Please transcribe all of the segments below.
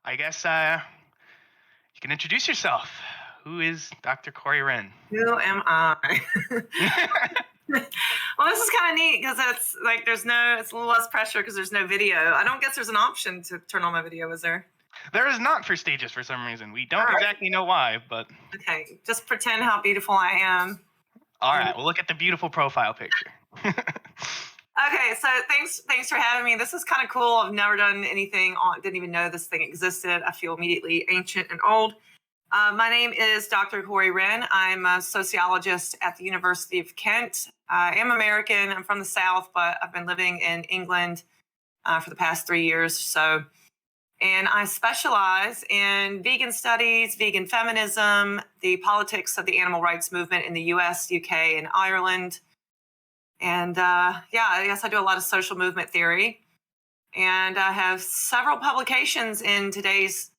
I guess you can introduce yourself. Who is Dr. Corey Wrenn? Who am I? Well, this is kind of neat because it's it's a little less pressure because there's no video. I don't guess there's an option to turn on my video, is there? There is not for stages for some reason. We don't All right. exactly know why, but Okay, just pretend how beautiful I am. all right, we'll look at the beautiful profile picture. Okay, so thanks for having me. This is kind of cool. I've never done anything on, didn't even know this thing existed. I feel immediately ancient and old. My name is Dr. Corey Wrenn. I'm a sociologist at the University of Kent. I am American. I'm from the South, but I've been living in England for the past 3 years or so. And I specialize in vegan studies, vegan feminism, the politics of the animal rights movement in the US, UK, and Ireland. And I guess I do a lot of social movement theory. And I have several publications in today's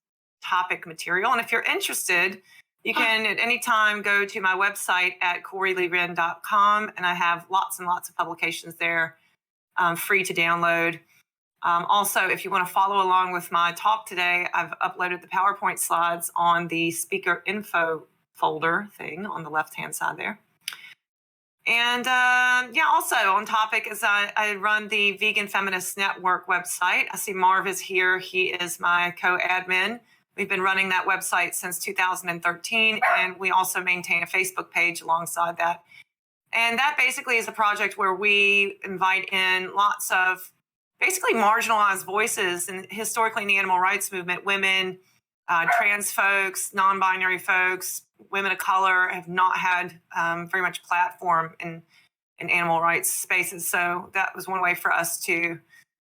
topic material. And if you're interested, you can at any time go to my website at CoreyLeeWrenn.com. And I have lots and lots of publications there, free to download. Also, if you want to follow along with my talk today, I've uploaded the PowerPoint slides on the speaker info folder thing on the left-hand side there. And also on topic is I run the Vegan Feminist Network website. I see Marv is here. He is my co-admin. We've been running that website since 2013, and we also maintain a Facebook page alongside that. And that basically is a project where we invite in lots of basically marginalized voices, and historically in the animal rights movement, women, trans folks, non-binary folks, women of color have not had very much platform in animal rights spaces. So that was one way for us to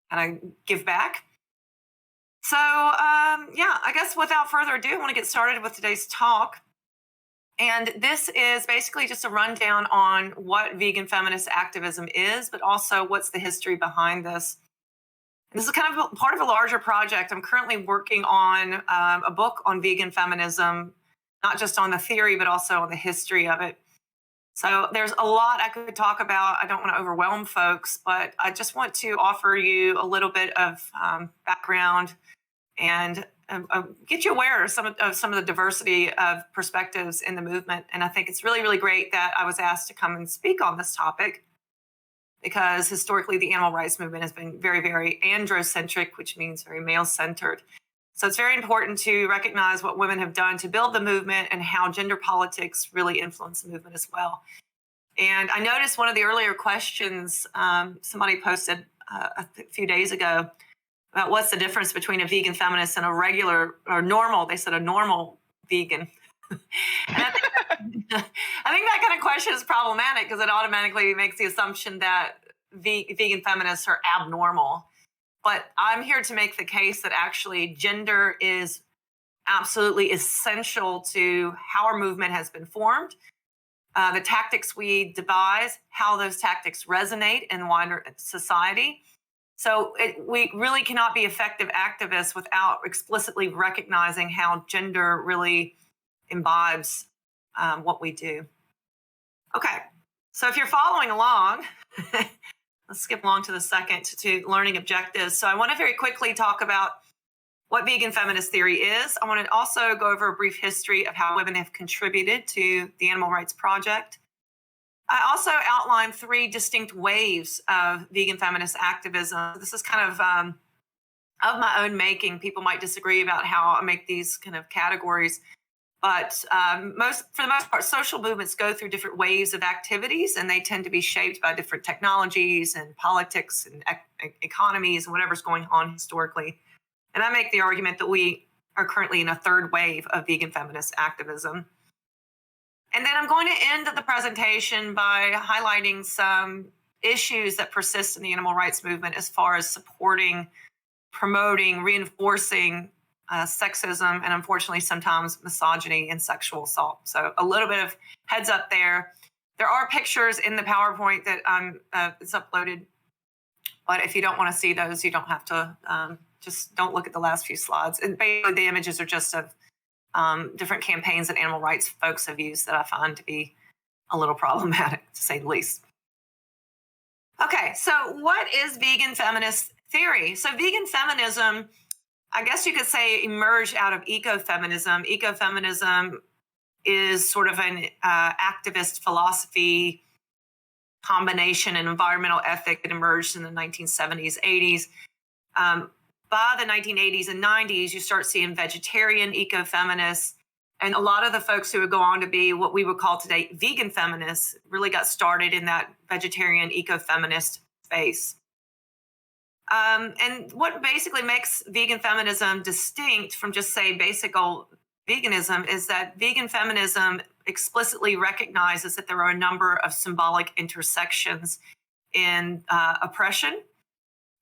kind of give back. So I guess without further ado, I want to get started with today's talk. And this is basically just a rundown on what vegan feminist activism is, but also what's the history behind this. This is kind of part of a larger project. I'm currently working on a book on vegan feminism, not just on the theory, but also on the history of it. So there's a lot I could talk about. I don't want to overwhelm folks, but I just want to offer you a little bit of background and get you aware of some of the diversity of perspectives in the movement. And I think it's really, really great that I was asked to come and speak on this topic, because historically the animal rights movement has been very, very androcentric, which means very male-centered. So it's very important to recognize what women have done to build the movement and how gender politics really influence the movement as well. And I noticed one of the earlier questions somebody posted a few days ago about what's the difference between a vegan feminist and a regular or normal, they said a normal vegan. And I think that kind of question is problematic because it automatically makes the assumption that vegan feminists are abnormal. But I'm here to make the case that actually gender is absolutely essential to how our movement has been formed, the tactics we devise, how those tactics resonate in wider society. So we really cannot be effective activists without explicitly recognizing how gender really imbibes what we do. Okay, so if you're following along, let's skip along to the second to learning objectives. So I want to very quickly talk about what vegan feminist theory is. I want to also go over a brief history of how women have contributed to the Animal Rights Project. I also outlined 3 distinct waves of vegan feminist activism. This is kind of my own making. People might disagree about how I make these kind of categories. But for the most part, social movements go through different waves of activities, and they tend to be shaped by different technologies and politics and economies and whatever's going on historically. And I make the argument that we are currently in a 3rd wave of vegan feminist activism. And then I'm going to end the presentation by highlighting some issues that persist in the animal rights movement as far as supporting, promoting, reinforcing sexism, and unfortunately sometimes misogyny and sexual assault. So a little bit of heads up there. There are pictures in the PowerPoint that it's uploaded, but if you don't want to see those, you don't have to, just don't look at the last few slides. And basically the images are just of different campaigns that animal rights folks have used that I find to be a little problematic, to say the least. Okay, so what is vegan feminist theory? So vegan feminism I guess you could say, emerged out of ecofeminism. Ecofeminism is sort of an activist philosophy combination and environmental ethic that emerged in the 1970s, 80s. By the 1980s and 90s, you start seeing vegetarian ecofeminists. And a lot of the folks who would go on to be what we would call today vegan feminists really got started in that vegetarian ecofeminist space. And what basically makes vegan feminism distinct from just, say, basic old veganism is that vegan feminism explicitly recognizes that there are a number of symbolic intersections in oppression.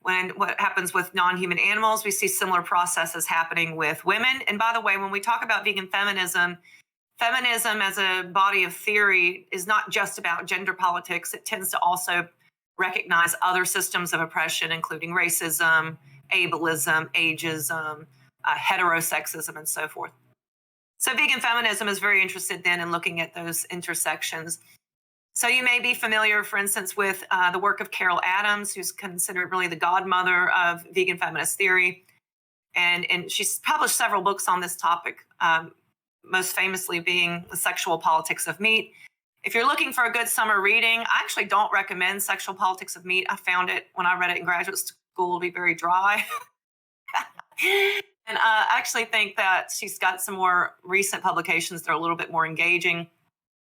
When what happens with non-human animals, we see similar processes happening with women. And by the way, when we talk about vegan feminism, feminism as a body of theory is not just about gender politics. It tends to also recognize other systems of oppression, including racism, ableism, ageism, heterosexism, and so forth. So vegan feminism is very interested then in looking at those intersections. So you may be familiar, for instance, with the work of Carol Adams, who's considered really the godmother of vegan feminist theory. And she's published several books on this topic, most famously being The Sexual Politics of Meat. If you're looking for a good summer reading, I actually don't recommend Sexual Politics of Meat. I found it, when I read it in graduate school, to be very dry. And I actually think that she's got some more recent publications that are a little bit more engaging.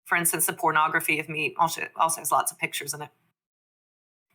For instance, The Pornography of Meat also has lots of pictures in it.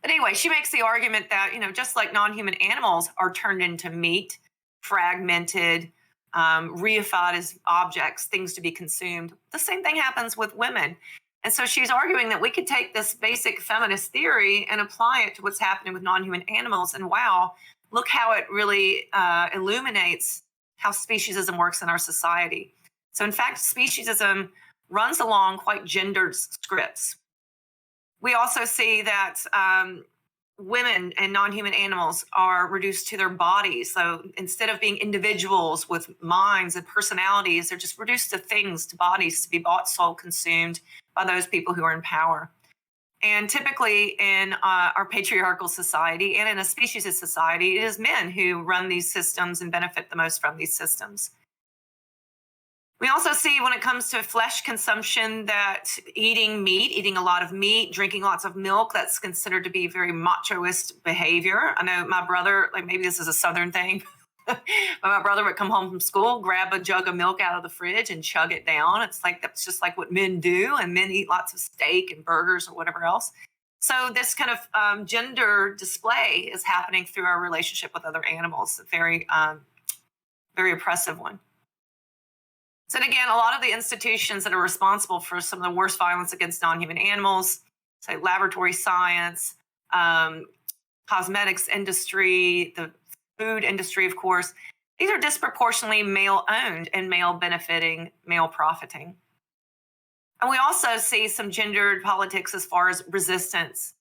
But anyway, she makes the argument that, just like non-human animals are turned into meat, fragmented, reified as objects, things to be consumed, the same thing happens with women. And so she's arguing that we could take this basic feminist theory and apply it to what's happening with non-human animals. And wow, look how it really illuminates how speciesism works in our society. So in fact, speciesism runs along quite gendered scripts. We also see that women and non-human animals are reduced to their bodies. So instead of being individuals with minds and personalities, they're just reduced to things, to bodies, to be bought, sold, consumed by those people who are in power. And typically in our patriarchal society and in a speciesist society, it is men who run these systems and benefit the most from these systems. We also see when it comes to flesh consumption that eating a lot of meat, drinking lots of milk, that's considered to be very machoist behavior. I know my brother, like maybe this is a Southern thing, but my brother would come home from school, grab a jug of milk out of the fridge and chug it down. It's like, that's just like what men do. And men eat lots of steak and burgers or whatever else. So this kind of gender display is happening through our relationship with other animals, a very, very oppressive one. So again, a lot of the institutions that are responsible for some of the worst violence against non-human animals, say laboratory science, cosmetics industry, the food industry, of course, these are disproportionately male-owned and male-benefiting, male-profiting. And we also see some gendered politics as far as resistance.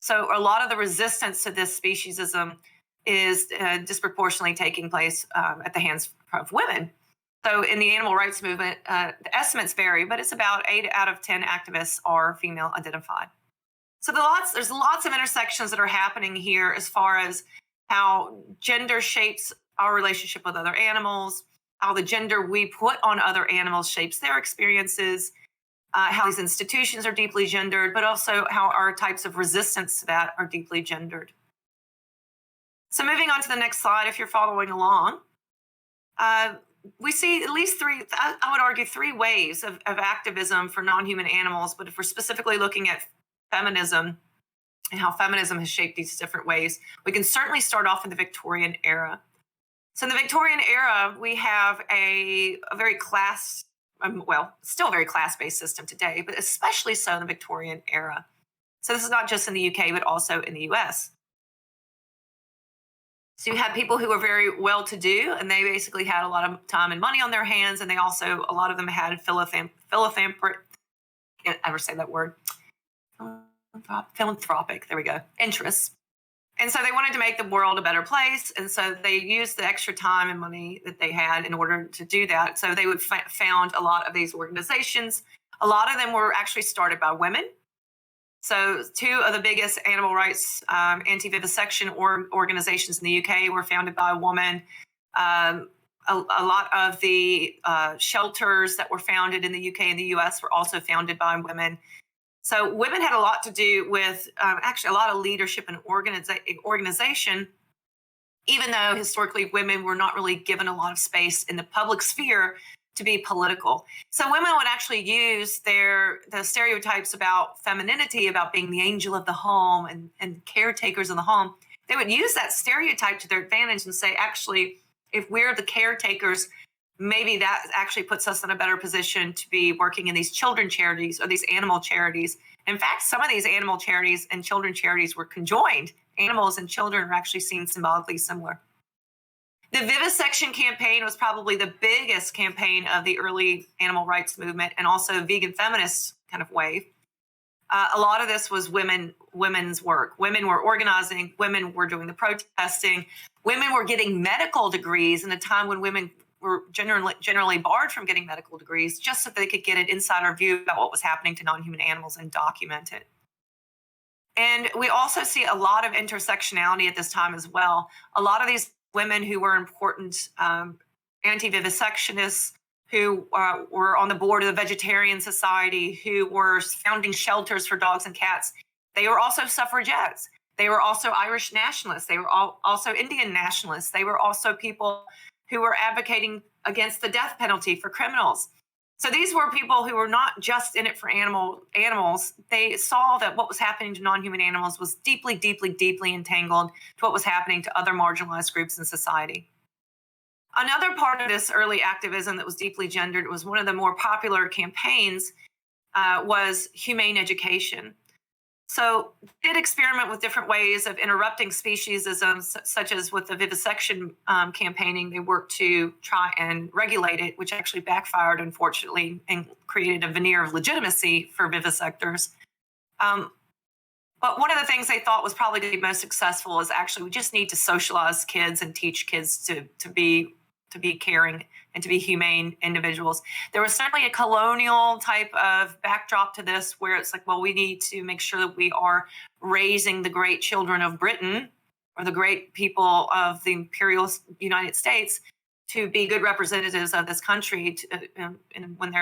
So a lot of the resistance to this speciesism is disproportionately taking place at the hands of women. So in the animal rights movement, the estimates vary, but it's about 8 out of 10 activists are female identified. So there's lots of intersections that are happening here as far as how gender shapes our relationship with other animals, how the gender we put on other animals shapes their experiences, how these institutions are deeply gendered, but also how our types of resistance to that are deeply gendered. So moving on to the next slide, if you're following along, we see at least I would argue, three waves of activism for non-human animals. But if we're specifically looking at feminism and how feminism has shaped these different ways, we can certainly start off in the Victorian era. So in the Victorian era, we have a very still a very class-based system today, but especially so in the Victorian era. So this is not just in the UK, but also in the US. So you had people who were very well-to-do, and they basically had a lot of time and money on their hands, and they also, a lot of them had philanthropic, can't ever say that word, philanthropic, there we go, interests. And so they wanted to make the world a better place, and so they used the extra time and money that they had in order to do that. So they would found a lot of these organizations. A lot of them were actually started by women. So two of the biggest animal rights anti-vivisection organizations in the UK were founded by a woman. A lot of the shelters that were founded in the UK and the US were also founded by women. So women had a lot to do with actually a lot of leadership and organization, even though historically women were not really given a lot of space in the public sphere to be political. So women would actually use the stereotypes about femininity, about being the angel of the home and caretakers in the home. They would use that stereotype to their advantage and say, actually, if we're the caretakers, maybe that actually puts us in a better position to be working in these children charities or these animal charities. In fact, some of these animal charities and children charities were conjoined. Animals and children are actually seen symbolically similar. The vivisection campaign was probably the biggest campaign of the early animal rights movement and also vegan feminist kind of wave. A lot of this was women's work. Women were organizing. Women were doing the protesting. Women were getting medical degrees in a time when women were generally barred from getting medical degrees, just so they could get an insider view about what was happening to non-human animals and document it. And we also see a lot of intersectionality at this time as well. A lot of these women who were important anti-vivisectionists, who were on the board of the Vegetarian Society, who were founding shelters for dogs and cats, they were also suffragettes. They were also Irish nationalists. They were also Indian nationalists. They were also people who were advocating against the death penalty for criminals. So these were people who were not just in it for animals. They saw that what was happening to non-human animals was deeply, deeply, deeply entangled to what was happening to other marginalized groups in society. Another part of this early activism that was deeply gendered, was one of the more popular campaigns, was humane education. So did experiment with different ways of interrupting speciesism, such as with the vivisection campaigning. They worked to try and regulate it, which actually backfired, unfortunately, and created a veneer of legitimacy for vivisectors. But one of the things they thought was probably the most successful is actually we just need to socialize kids and teach kids to be caring and to be humane individuals. There was certainly a colonial type of backdrop to this, where it's like, well, we need to make sure that we are raising the great children of Britain, or the great people of the imperial United States, to be good representatives of this country. And when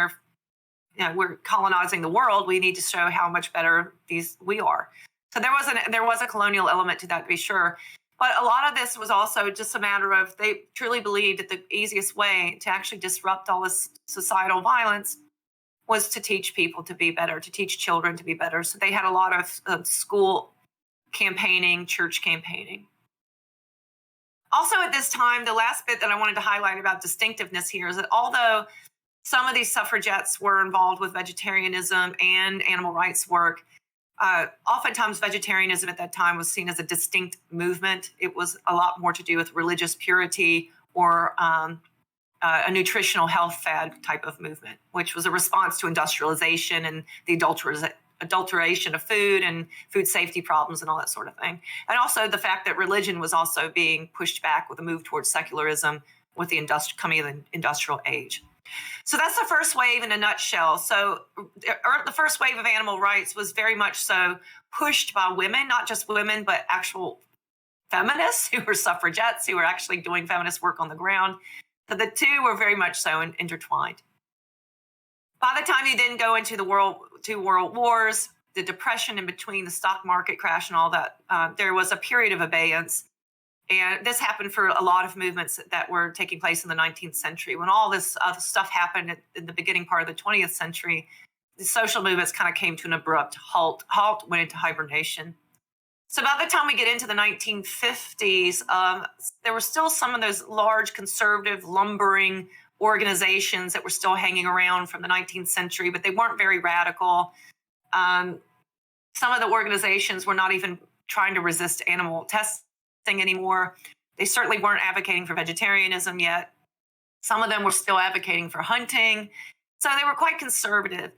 we're colonizing the world, we need to show how much better we are. So there was a colonial element to that, to be sure. But a lot of this was also just a matter of, they truly believed that the easiest way to actually disrupt all this societal violence was to teach people to be better, to teach children to be better. So they had a lot of school campaigning, church campaigning. Also at this time, the last bit that I wanted to highlight about distinctiveness here is that although some of these suffragettes were involved with vegetarianism and animal rights work, oftentimes vegetarianism at that time was seen as a distinct movement. It was a lot more to do with religious purity or a nutritional health fad type of movement, which was a response to industrialization and the adulteration of food and food safety problems and all that sort of thing. And also the fact that religion was also being pushed back with a move towards secularism with the coming of the industrial age. So that's the first wave in a nutshell. So the first wave of animal rights was very much so pushed by women, not just women, but actual feminists who were suffragettes, who were actually doing feminist work on the ground. So the two were very much so intertwined. By the time you then go into the two world wars, the depression in between, the stock market crash and all that, there was a period of abeyance. And this happened for a lot of movements that were taking place in the 19th century. When all this other stuff happened in the beginning part of the 20th century, the social movements kind of came to an abrupt halt, went into hibernation. So by the time we get into the 1950s, there were still some of those large conservative lumbering organizations that were still hanging around from the 19th century, but they weren't very radical. Some of the organizations were not even trying to resist animal testing anymore. They certainly weren't advocating for vegetarianism yet. Some of them were still advocating for hunting. So they were quite conservative.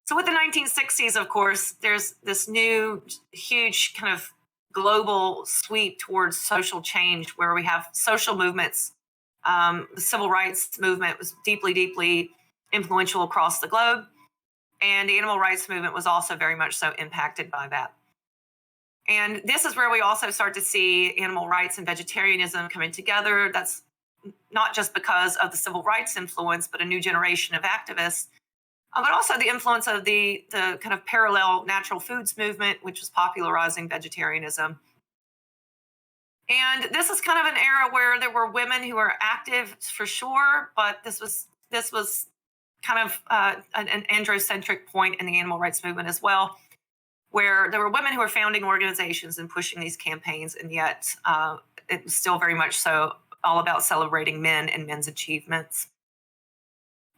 So with the 1960s, of course, there's this new huge kind of global sweep towards social change, where we have social movements. The civil rights movement was deeply, deeply influential across the globe. And the animal rights movement was also very much so impacted by that. And this is where we also start to see animal rights and vegetarianism coming together. That's not just because of the civil rights influence, but a new generation of activists, but also the influence of the kind of parallel natural foods movement, which was popularizing vegetarianism. And this is kind of an era where there were women who were active for sure, but this was kind of an androcentric point in the animal rights movement as well, where there were women who were founding organizations and pushing these campaigns, and yet it was still very much so all about celebrating men and men's achievements.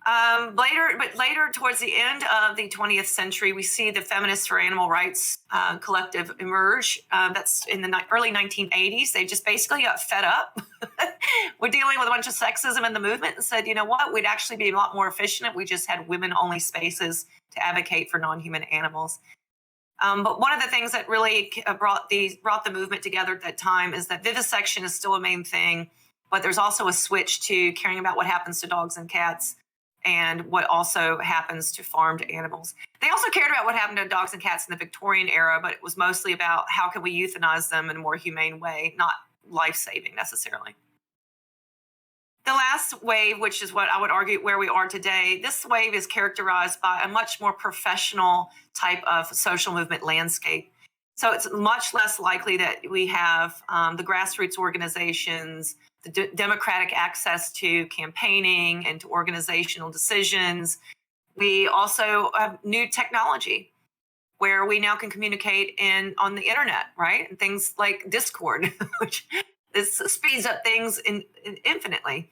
Later, towards the end of the 20th century, we see the Feminists for Animal Rights collective emerge. That's in the early 1980s. They just basically got fed up with dealing with a bunch of sexism in the movement and said, you know what, we'd actually be a lot more efficient if we just had women-only spaces to advocate for non-human animals. But one of the things that really brought the movement together at that time is that vivisection is still a main thing, but there's also a switch to caring about what happens to dogs and cats and what also happens to farmed animals. They also cared about what happened to dogs and cats in the Victorian era, but it was mostly about how can we euthanize them in a more humane way, not life-saving necessarily. The last wave, which is what I would argue where we are today, this wave is characterized by a much more professional type of social movement landscape. So it's much less likely that we have the grassroots organizations, the democratic access to campaigning and to organizational decisions. We also have new technology where we now can communicate on the internet, right? And things like Discord, which speeds up things infinitely.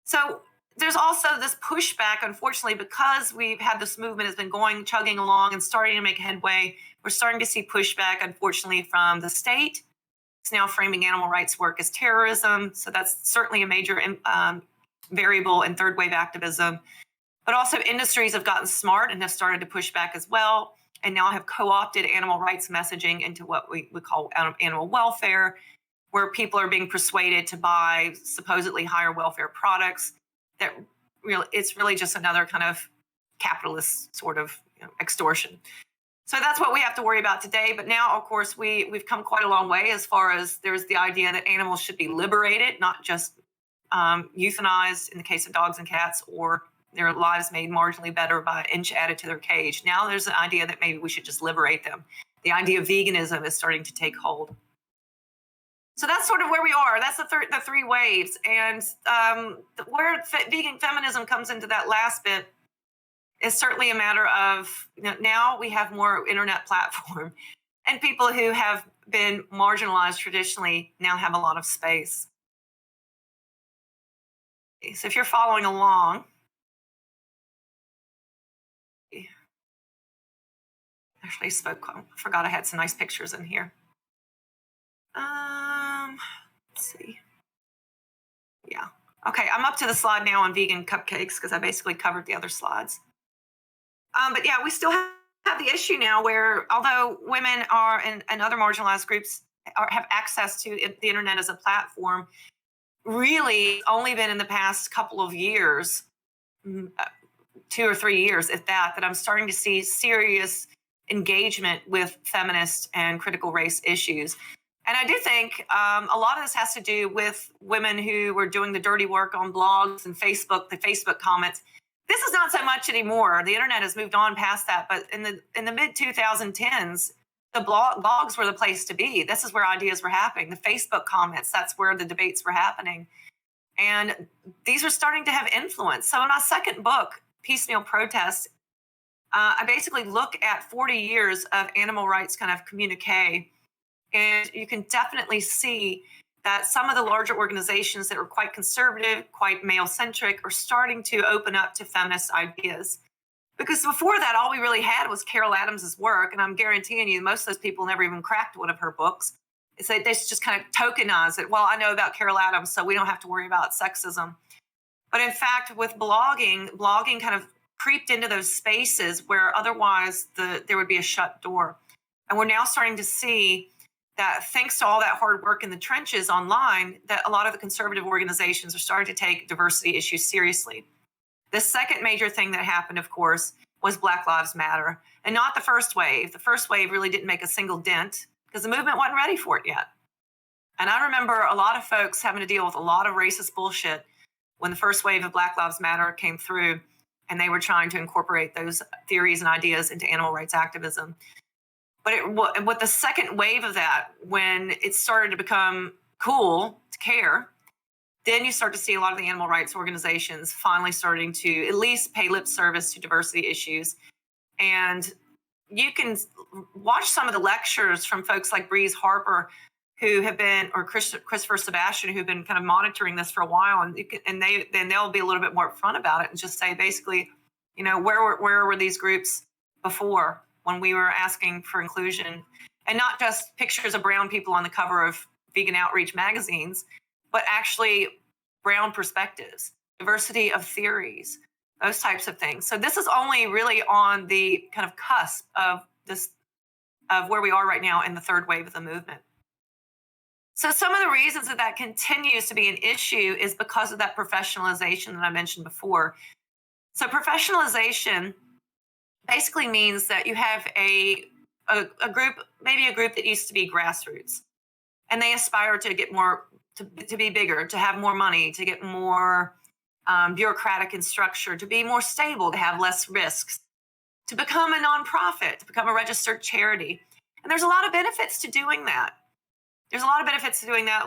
So there's also this pushback, unfortunately, because we've had this movement has been chugging along and starting to make headway. We're starting to see pushback, unfortunately, from the state. It's now framing animal rights work as terrorism. So that's certainly a major variable in third wave activism. But also industries have gotten smart and have started to push back as well, and now have co-opted animal rights messaging into what we call animal welfare, where people are being persuaded to buy supposedly higher welfare products. It's really just another kind of capitalist sort of extortion. So that's what we have to worry about today. But now, of course, we've come quite a long way as far as there's the idea that animals should be liberated, not just euthanized in the case of dogs and cats, or their lives made marginally better by an inch added to their cage. Now there's an idea that maybe we should just liberate them. The idea of veganism is starting to take hold. So that's sort of where we are. That's the three waves. And where vegan feminism comes into that last bit is certainly a matter of, now we have more internet platform, and people who have been marginalized traditionally now have a lot of space. So if you're following along, actually I forgot I had some nice pictures in here. Let's see. Yeah. Okay, I'm up to the slide now on vegan cupcakes because I basically covered the other slides. But yeah, we still have the issue now where although women are and other marginalized groups have access to the internet as a platform, really only been in the past couple of years, 2 or 3 years, if that I'm starting to see serious engagement with feminist and critical race issues. And I do think a lot of this has to do with women who were doing the dirty work on blogs and Facebook, the Facebook comments. This is not so much anymore. The internet has moved on past that. But in the mid 2010s, the blogs were the place to be. This is where ideas were happening. The Facebook comments, that's where the debates were happening. And these are starting to have influence. So in my second book, Piecemeal Protest, I basically look at 40 years of animal rights kind of communique. And you can definitely see that some of the larger organizations that were quite conservative, quite male-centric, are starting to open up to feminist ideas. Because before that, all we really had was Carol Adams's work, and I'm guaranteeing you most of those people never even cracked one of her books. It's like they just kind of tokenize it. Well, I know about Carol Adams, so we don't have to worry about sexism. But in fact, with blogging kind of creeped into those spaces where otherwise there would be a shut door. And we're now starting to see that thanks to all that hard work in the trenches online, that a lot of the conservative organizations are starting to take diversity issues seriously. The second major thing that happened, of course, was Black Lives Matter, and not the first wave. The first wave really didn't make a single dent because the movement wasn't ready for it yet. And I remember a lot of folks having to deal with a lot of racist bullshit when the first wave of Black Lives Matter came through and they were trying to incorporate those theories and ideas into animal rights activism. But with the second wave of that, when it started to become cool to care, then you start to see a lot of the animal rights organizations finally starting to at least pay lip service to diversity issues. And you can watch some of the lectures from folks like Breeze Harper, who have been, or Christopher Sebastian, who've been kind of monitoring this for a while, and they'll be a little bit more upfront about it and just say basically, where were these groups before when we were asking for inclusion, and not just pictures of brown people on the cover of Vegan Outreach magazines, but actually brown perspectives, diversity of theories, those types of things. So this is only really on the kind of cusp of where we are right now in the third wave of the movement. So some of the reasons that continues to be an issue is because of that professionalization that I mentioned before. So professionalization basically means that you have a group, maybe a group that used to be grassroots, and they aspire to get more, to be bigger, to have more money, to get more bureaucratic in structure, to be more stable, to have less risks, to become a nonprofit, to become a registered charity. And there's a lot of benefits to doing that.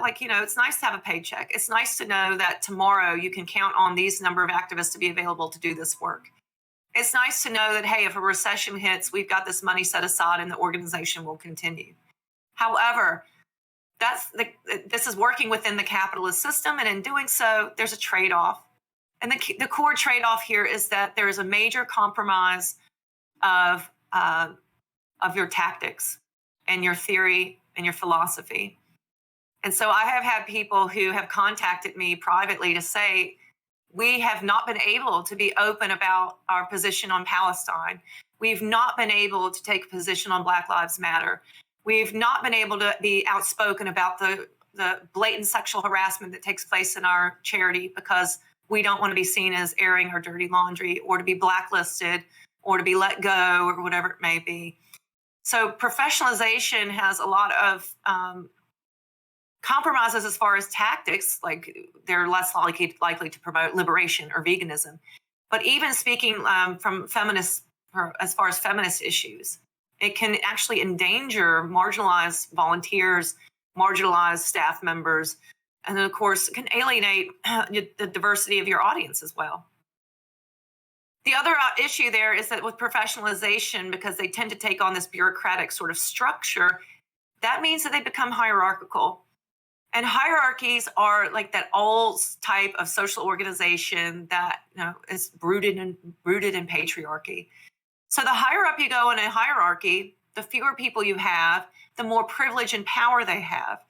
Like, it's nice to have a paycheck. It's nice to know that tomorrow you can count on these number of activists to be available to do this work. It's nice to know that, hey, if a recession hits, we've got this money set aside and the organization will continue. However, this is working within the capitalist system, and in doing so, there's a trade-off. And the core trade-off here is that there is a major compromise of your tactics and your theory and your philosophy. And so I have had people who have contacted me privately to say, we have not been able to be open about our position on Palestine. We've not been able to take a position on Black Lives Matter. We've not been able to be outspoken about the blatant sexual harassment that takes place in our charity because we don't want to be seen as airing our dirty laundry, or to be blacklisted, or to be let go, or whatever it may be. So professionalization has a lot of compromises as far as tactics, like they're less likely to promote liberation or veganism. But even speaking from feminists, as far as feminist issues, it can actually endanger marginalized volunteers, marginalized staff members, and then, of course, it can alienate the diversity of your audience as well. The other issue there is that with professionalization, because they tend to take on this bureaucratic sort of structure, that means that they become hierarchical. And hierarchies are like that old type of social organization that is rooted in patriarchy. So the higher up you go in a hierarchy, the fewer people you have, the more privilege and power they have.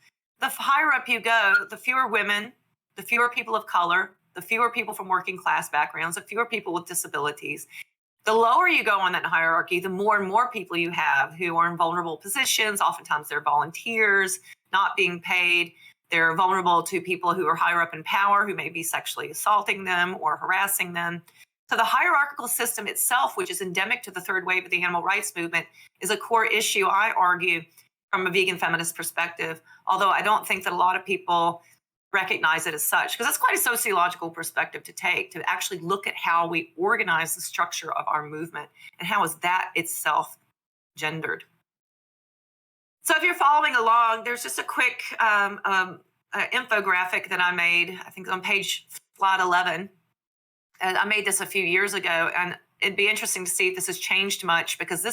The higher up you go, the fewer women, the fewer people of color, the fewer people from working class backgrounds, the fewer people with disabilities. The lower you go on that hierarchy, the more and more people you have who are in vulnerable positions. Oftentimes they're volunteers, not being paid. They're vulnerable to people who are higher up in power, who may be sexually assaulting them or harassing them. So the hierarchical system itself, which is endemic to the third wave of the animal rights movement, is a core issue, I argue, from a vegan feminist perspective, although I don't think that a lot of people recognize it as such, because that's quite a sociological perspective to take, to actually look at how we organize the structure of our movement and how is that itself gendered. So if you're following along, there's just a quick infographic that I made, I think on slide 11. And I made this a few years ago, and it'd be interesting to see if this has changed much, because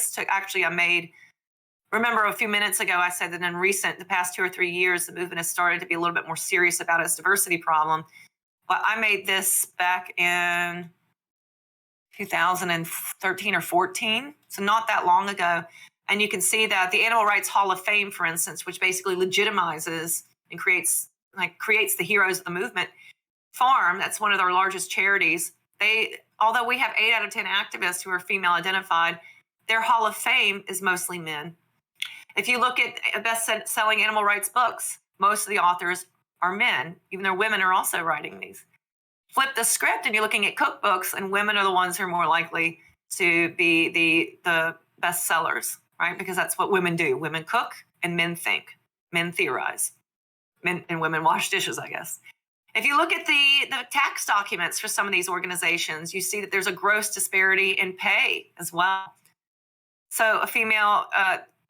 remember a few minutes ago, I said that in the past 2 or 3 years, the movement has started to be a little bit more serious about its diversity problem. But I made this back in 2013 or 14, so not that long ago. And you can see that the Animal Rights Hall of Fame, for instance, which basically legitimizes and creates the heroes of the movement, Farm, that's one of our largest charities, although we have 8 out of 10 activists who are female identified, their Hall of Fame is mostly men. If you look at best-selling animal rights books, most of the authors are men, even though women are also writing these. Flip the script and you're looking at cookbooks, and women are the ones who are more likely to be the best sellers, right? Because that's what women do. Women cook and men think. Men theorize. men and women wash dishes, I guess. If you look at the tax documents for some of these organizations, you see that there's a gross disparity in pay as well. So a female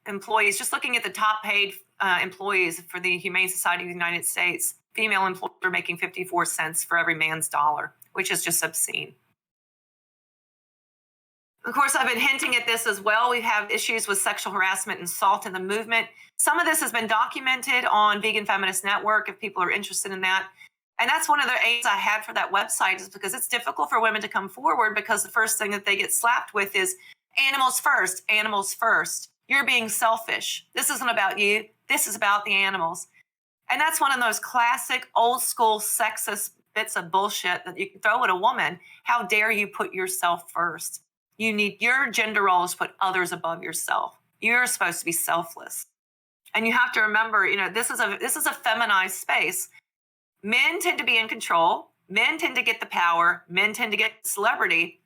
employees, just looking at the top paid employees for the Humane Society of the United States, female employees are making 54 cents for every man's dollar, which is just obscene. Of course, I've been hinting at this as well. We have issues with sexual harassment and assault in the movement. Some of this has been documented on Vegan Feminist Network if people are interested in that. And that's one of the aims I had for that website, is because it's difficult for women to come forward, because the first thing that they get slapped with is animals first, animals first. You're being selfish. This isn't about you. This is about the animals. And that's one of those classic old school sexist bits of bullshit that you can throw at a woman. How dare you put yourself first? You need your gender roles to put others above yourself. You're supposed to be selfless. And you have to remember, this is a feminized space. Men tend to be in control. Men tend to get the power. Men tend to get celebrity.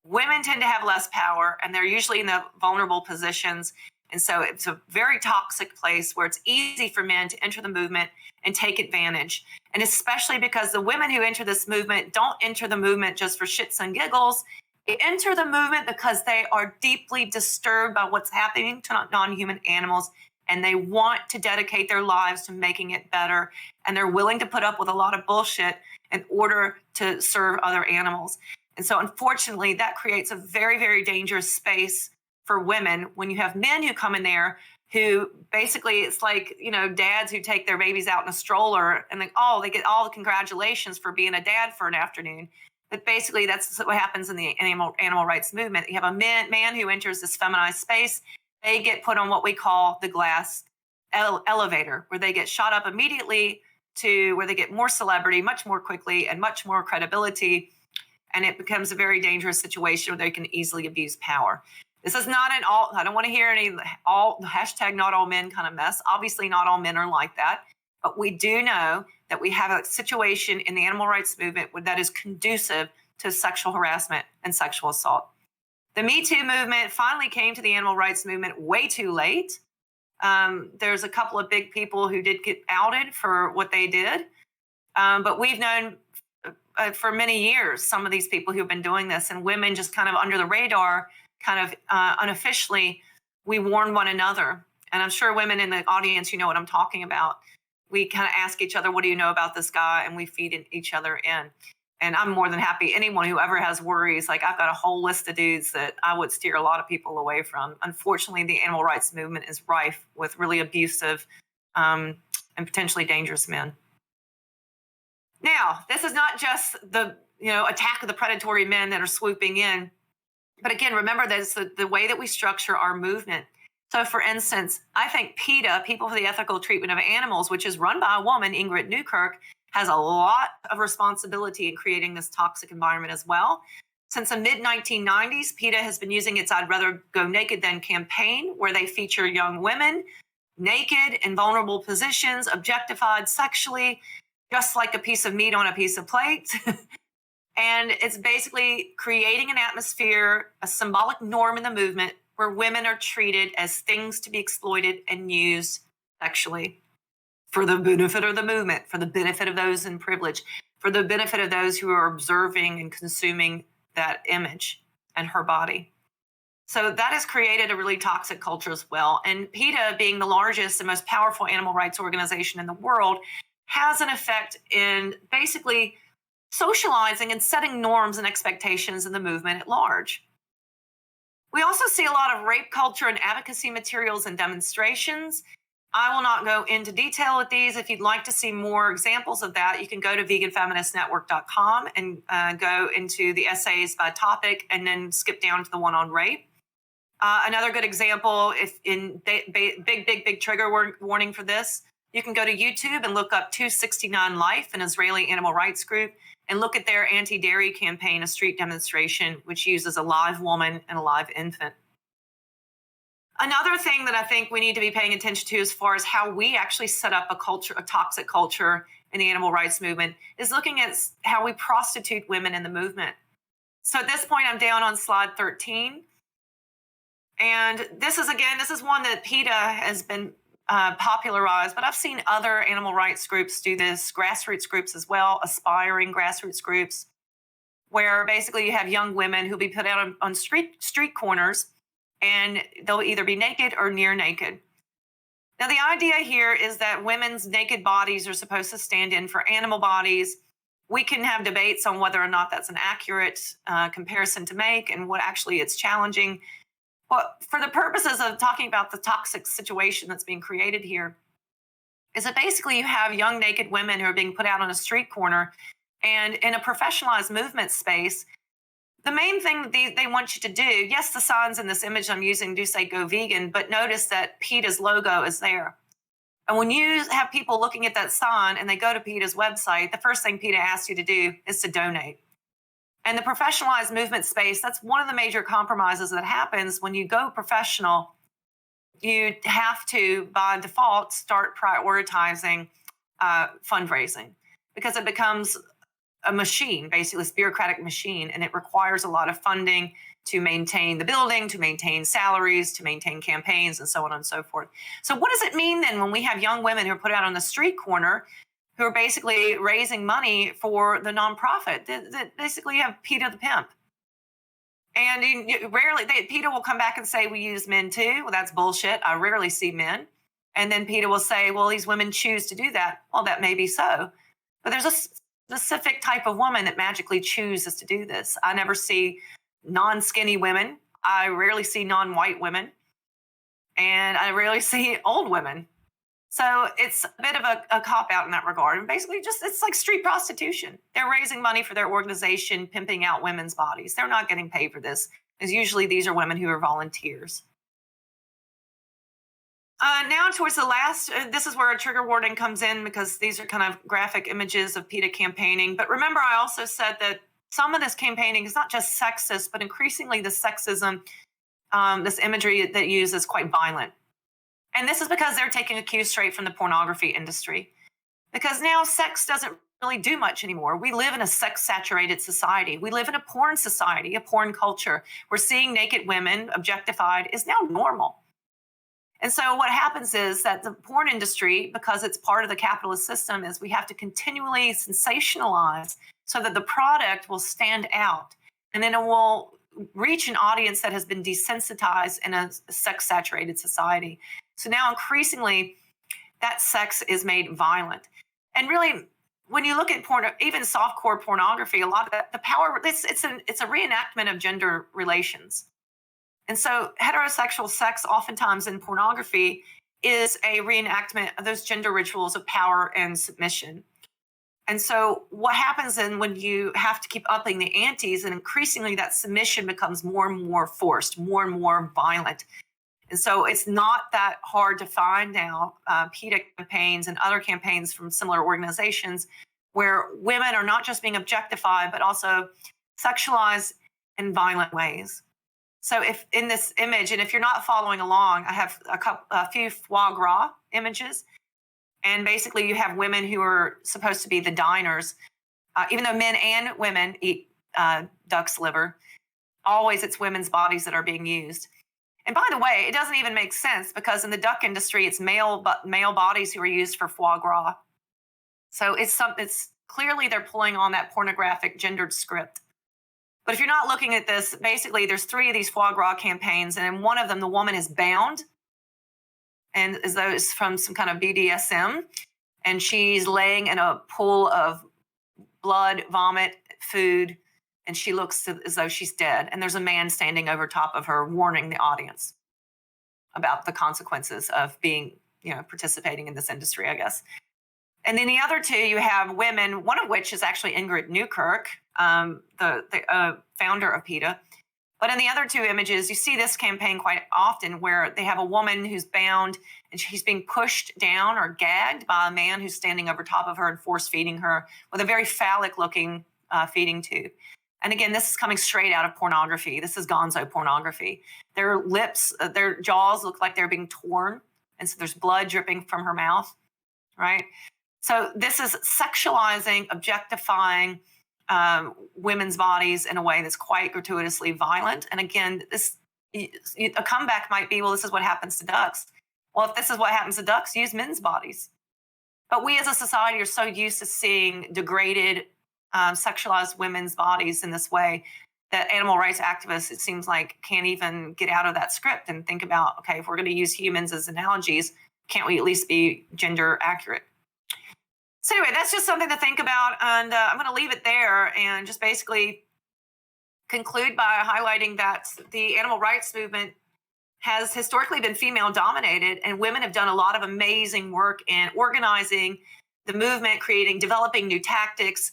Women tend to have less power, and they're usually in the vulnerable positions. And so it's a very toxic place where it's easy for men to enter the movement and take advantage. And especially because the women who enter this movement don't enter the movement just for shits and giggles. They enter the movement because they are deeply disturbed by what's happening to non-human animals, and they want to dedicate their lives to making it better. And they're willing to put up with a lot of bullshit in order to serve other animals. And so unfortunately, that creates a very, very dangerous space for women when you have men who come in there who basically, it's like, dads who take their babies out in a stroller and they get all the congratulations for being a dad for an afternoon. But basically, that's what happens in the animal rights movement. You have a man who enters this feminized space. They get put on what we call the glass elevator, where they get shot up immediately to where they get more celebrity much more quickly and much more credibility. And it becomes a very dangerous situation where they can easily abuse power. This is not I don't want to hear any hashtag not all men kind of mess. Obviously, not all men are like that. But we do know that we have a situation in the animal rights movement that is conducive to sexual harassment and sexual assault. The Me Too movement finally came to the animal rights movement way too late. There's a couple of big people who did get outed for what they did. But we've known for many years some of these people who've been doing this, and women just kind of under the radar, kind of unofficially, we warn one another. And I'm sure women in the audience, you know what I'm talking about. We kind of ask each other, what do you know about this guy? And we feed each other in. And I'm more than happy. Anyone who ever has worries, like I've got a whole list of dudes that I would steer a lot of people away from. Unfortunately, the animal rights movement is rife with really abusive and potentially dangerous men. Now, this is not just the attack of the predatory men that are swooping in. But again, remember that it's the way that we structure our movement. So, for instance, I think PETA, People for the Ethical Treatment of Animals, which is run by a woman, Ingrid Newkirk, has a lot of responsibility in creating this toxic environment as well. Since the mid-1990s, PETA has been using its I'd Rather Go Naked Than campaign, where they feature young women naked in vulnerable positions, objectified sexually, just like a piece of meat on a piece of plate. And it's basically creating an atmosphere, a symbolic norm in the movement where women are treated as things to be exploited and used sexually for the benefit of the movement, for the benefit of those in privilege, for the benefit of those who are observing and consuming that image and her body. So that has created a really toxic culture as well. And PETA, being the largest and most powerful animal rights organization in the world, has an effect in basically socializing and setting norms and expectations in the movement at large. We also see a lot of rape culture and advocacy materials and demonstrations. I will not go into detail with these. If you'd like to see more examples of that, you can go to veganfeministnetwork.com and go into the essays by topic and then skip down to the one on rape. Another good example, if in big trigger warning for this, you can go to YouTube and look up 269 Life, an Israeli animal rights group, and look at their anti-dairy campaign, a street demonstration, which uses a live woman and a live infant. Another thing that I think we need to be paying attention to as far as how we actually set up a toxic culture in the animal rights movement, is looking at how we prostitute women in the movement. So at this point, I'm down on slide 13. And this is one that PETA has been popularized, but I've seen other animal rights groups do this, grassroots groups as well, aspiring grassroots groups, where basically you have young women who'll be put out on street corners, and they'll either be naked or near naked. Now, the idea here is that women's naked bodies are supposed to stand in for animal bodies. We can have debates on whether or not that's an accurate comparison to make and what actually it's challenging. But for the purposes of talking about the toxic situation that's being created here, is that basically you have young naked women who are being put out on a street corner, and in a professionalized movement space, the main thing they want you to do, yes, the signs in this image I'm using do say go vegan, but notice that PETA's logo is there. And when you have people looking at that sign and they go to PETA's website, the first thing PETA asks you to do is to donate. And the professionalized movement space, that's one of the major compromises that happens when you go professional. You have to, by default, start prioritizing fundraising, because it becomes a machine, basically this bureaucratic machine, and it requires a lot of funding to maintain the building, to maintain salaries, to maintain campaigns, and so on and so forth. So what does it mean then when we have young women who are put out on the street corner who are basically raising money for the nonprofit that basically have PETA the pimp? And rarely, PETA will come back and say, we use men too. Well, that's bullshit. I rarely see men. And then PETA will say, well, these women choose to do that. Well, that may be so. But there's a specific type of woman that magically chooses to do this. I never see non-skinny women. I rarely see non-white women. And I rarely see old women. So it's a bit of a cop-out in that regard. And basically it's like street prostitution. They're raising money for their organization, pimping out women's bodies. They're not getting paid for this, because usually these are women who are volunteers. Now towards the last, this is where a trigger warning comes in, because these are kind of graphic images of PETA campaigning. But remember, I also said that some of this campaigning is not just sexist, but increasingly the sexism, this imagery that uses quite violent. And this is because they're taking a cue straight from the pornography industry. Because now sex doesn't really do much anymore. We live in a sex-saturated society. We live in a porn society, a porn culture, where seeing naked women objectified is now normal. And so what happens is that the porn industry, because it's part of the capitalist system, is we have to continually sensationalize so that the product will stand out. And then it will reach an audience that has been desensitized in a sex-saturated society. So now increasingly that sex is made violent. And really, when you look at porn, even softcore pornography, a lot of that, the power, it's a reenactment of gender relations. And so heterosexual sex oftentimes in pornography is a reenactment of those gender rituals of power and submission. And so what happens then when you have to keep upping the antes, and increasingly that submission becomes more and more forced, more and more violent. And so it's not that hard to find now PETA campaigns and other campaigns from similar organizations where women are not just being objectified, but also sexualized in violent ways. So if in this image, and if you're not following along, I have a few foie gras images. And basically you have women who are supposed to be the diners. Even though men and women eat duck's liver, always it's women's bodies that are being used. And by the way, it doesn't even make sense, because in the duck industry, it's male bodies who are used for foie gras. So it's clearly they're pulling on that pornographic gendered script. But if you're not looking at this, basically there's 3 of these foie gras campaigns, and in one of them, the woman is bound, and as though it's from some kind of BDSM, and she's laying in a pool of blood, vomit, food, and she looks as though she's dead. And there's a man standing over top of her, warning the audience about the consequences of being, participating in this industry, I guess. And then the other 2, you have women, one of which is actually Ingrid Newkirk, the founder of PETA. But in the other 2 images, you see this campaign quite often, where they have a woman who's bound and she's being pushed down or gagged by a man who's standing over top of her and force feeding her with a very phallic looking feeding tube. And again, this is coming straight out of pornography. This is gonzo pornography. Their lips, their jaws look like they're being torn. And so there's blood dripping from her mouth, right? So this is sexualizing, objectifying women's bodies in a way that's quite gratuitously violent. And again, a comeback might be, well, this is what happens to ducks. well, if this is what happens to ducks, use men's bodies. But we as a society are so used to seeing degraded, sexualized women's bodies in this way that animal rights activists, it seems like, can't even get out of that script and think about, okay, if we're going to use humans as analogies, can't we at least be gender accurate? So anyway, that's just something to think about. And I'm going to leave it there and just basically conclude by highlighting that the animal rights movement has historically been female dominated, and women have done a lot of amazing work in organizing the movement, developing new tactics,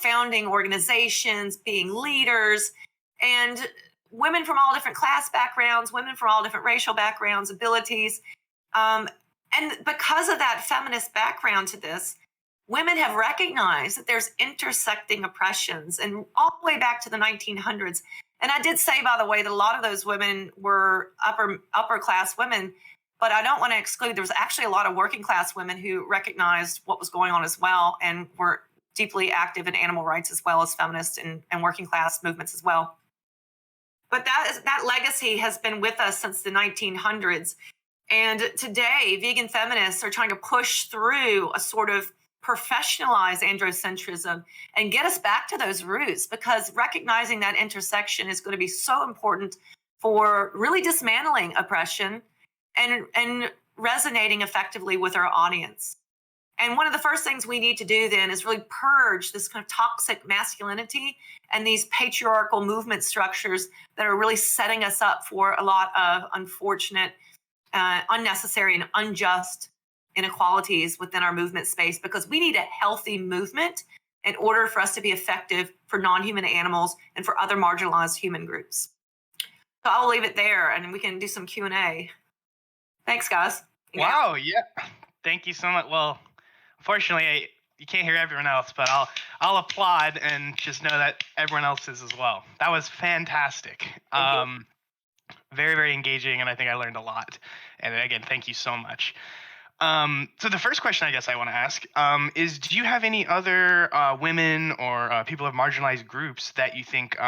founding organizations, being leaders, and women from all different class backgrounds, women from all different racial backgrounds, abilities. And because of that feminist background to this, women have recognized that there's intersecting oppressions, and all the way back to the 1900s. And I did say, by the way, that a lot of those women were upper class women, but I don't want to exclude, there was actually a lot of working class women who recognized what was going on as well and were deeply active in animal rights as well as feminist and working class movements as well. But that legacy has been with us since the 1900s. And today, vegan feminists are trying to push through a sort of professionalize androcentrism and get us back to those roots, because recognizing that intersection is going to be so important for really dismantling oppression and resonating effectively with our audience. And one of the first things we need to do then is really purge this kind of toxic masculinity and these patriarchal movement structures that are really setting us up for a lot of unfortunate, unnecessary, and unjust inequalities within our movement space, because we need a healthy movement in order for us to be effective for non-human animals and for other marginalized human groups. So I'll leave it there and we can do some Q&A. Thanks, guys. Wow, yeah. Thank you so much. Well, unfortunately, you can't hear everyone else, but I'll applaud and just know that everyone else is as well. That was fantastic. Very, very engaging, and I think I learned a lot. And again, thank you so much. So the first question I guess I want to ask is, do you have any other women or people of marginalized groups that you think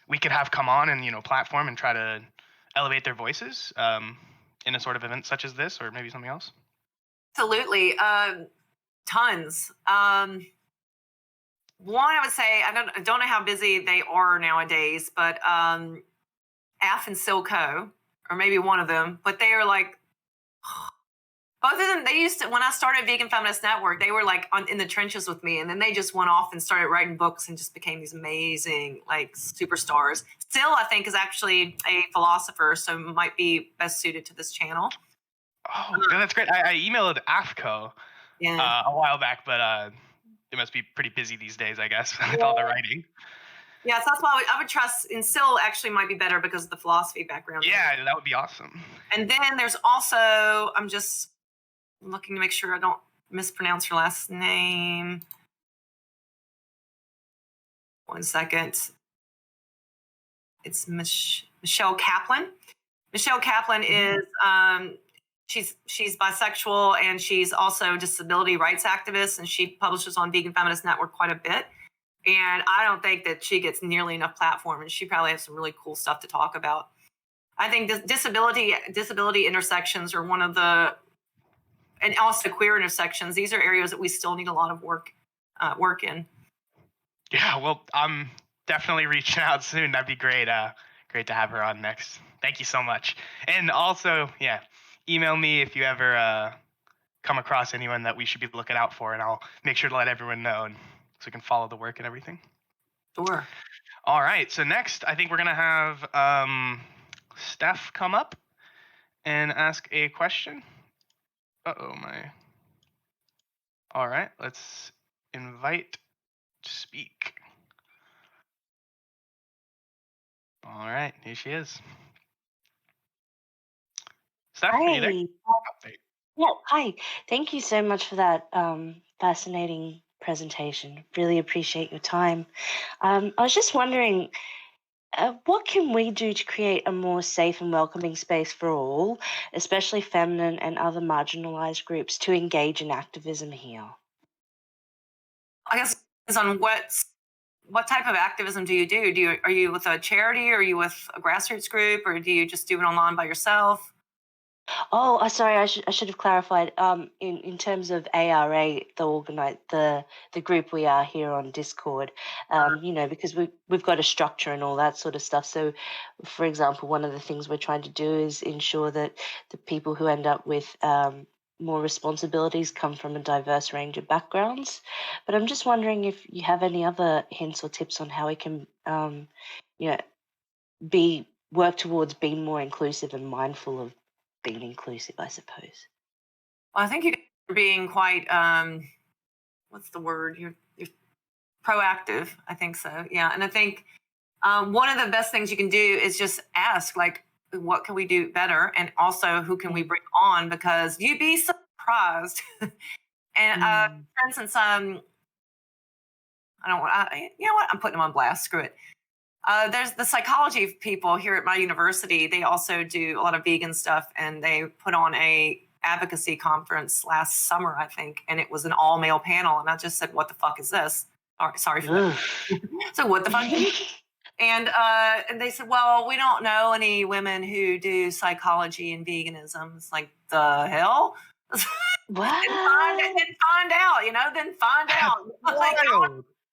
we could have come on and, platform and try to elevate their voices in a sort of event such as this, or maybe something else? Absolutely. Tons. One, I would say, I don't know how busy they are nowadays, but Af and Silco, or maybe one of them, but they are like, both of them, they used to, when I started Vegan Feminist Network, they were like in the trenches with me. And then they just went off and started writing books and just became these amazing, like, superstars. Sil, I think, is actually a philosopher, so might be best suited to this channel. Oh, that's great. I emailed AFCO a while back, but it must be pretty busy these days, I guess, with all the writing. Yeah, so that's why I would trust, and Sil actually might be better because of the philosophy background. Yeah, that would be awesome. And then there's also, I'm just looking to make sure I don't mispronounce her last name. One second. It's Michelle Kaplan. Michelle Kaplan is she's bisexual, and she's also a disability rights activist, and she publishes on Vegan Feminist Network quite a bit. And I don't think that she gets nearly enough platform, and she probably has some really cool stuff to talk about. I think disability intersections are one of the, and also queer intersections. These are areas that we still need a lot of work in. Yeah, well, I'm definitely reaching out soon. That'd be great. Great to have her on next. Thank you so much. And also, yeah, email me if you ever come across anyone that we should be looking out for, and I'll make sure to let everyone know, and so we can follow the work and everything. Sure. All right. So next, I think we're gonna have Steph come up and ask a question. My. All right. Let's invite to speak. All right. Here she is. Steph, Hi. are you there? Yeah, hi. Thank you so much for that fascinating presentation. Really appreciate your time. I was just wondering, what can we do to create a more safe and welcoming space for all, especially feminine and other marginalized groups, to engage in activism here? I guess it's on what type of activism do you do? Are you with a charity, or are you with a grassroots group, or do you just do it online by yourself? Oh, sorry, I should have clarified. In terms of ARA, the group we are here on Discord, because we've got a structure and all that sort of stuff. So, for example, one of the things we're trying to do is ensure that the people who end up with more responsibilities come from a diverse range of backgrounds. But I'm just wondering if you have any other hints or tips on how we can, you know, work towards being more inclusive and mindful of being inclusive, I suppose. Well, I think you're being quite what's the word? You're proactive. I think so. Yeah, and I think one of the best things you can do is just ask, like, what can we do better, and also who can we bring on, because you'd be surprised. And for instance, I don't want. You know what? I'm putting them on blast. Screw it. There's the psychology people here at my university. They also do a lot of vegan stuff, and they put on a advocacy conference last summer, I think, and it was an all male panel. And I just said, "What the fuck is this?" Sorry for that. So what the fuck? And they said, "Well, we don't know any women who do psychology and veganism." It's like, the hell? Wow. Then find out, then find out. Like,